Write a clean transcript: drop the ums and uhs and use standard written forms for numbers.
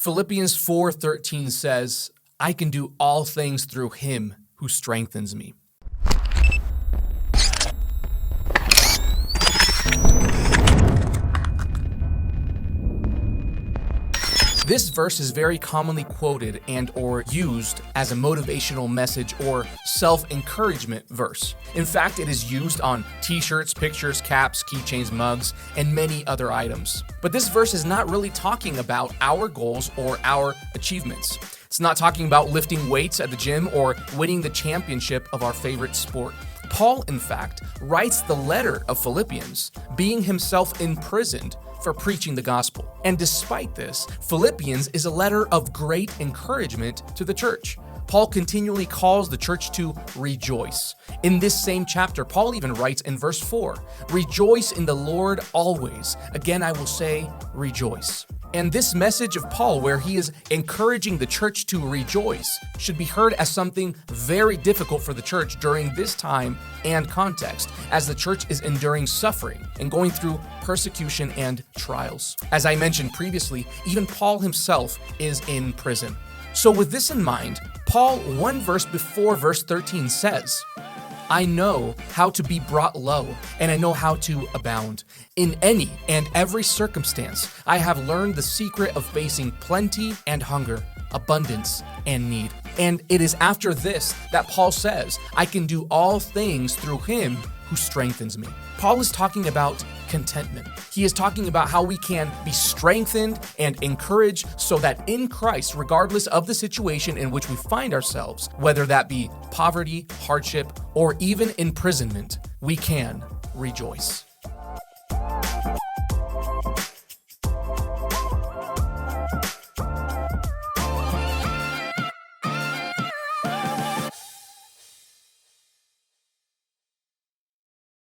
Philippians 4:13 says, I can do all things through him who strengthens me. This verse is very commonly quoted and or used as a motivational message or self-encouragement verse. In fact, it is used on t-shirts, pictures, caps, keychains, mugs, and many other items. But this verse is not really talking about our goals or our achievements. It's not talking about lifting weights at the gym or winning the championship of our favorite sport. Paul, in fact, writes the letter of Philippians, being himself imprisoned for preaching the gospel. And despite this, Philippians is a letter of great encouragement to the church. Paul continually calls the church to rejoice. In this same chapter, Paul even writes in verse 4, "Rejoice in the Lord always. Again, I will say, rejoice." And this message of Paul, where he is encouraging the church to rejoice, should be heard as something very difficult for the church during this time and context, as the church is enduring suffering and going through persecution and trials. As I mentioned previously, even Paul himself is in prison. So with this in mind, Paul, one verse before verse 13 says, I know how to be brought low, and I know how to abound. In any and every circumstance, I have learned the secret of facing plenty and hunger, abundance and need. And it is after this that Paul says, I can do all things through him who strengthens me. Paul is talking about contentment. He is talking about how we can be strengthened and encouraged so that in Christ, regardless of the situation in which we find ourselves, whether that be poverty, hardship, or even imprisonment, we can rejoice.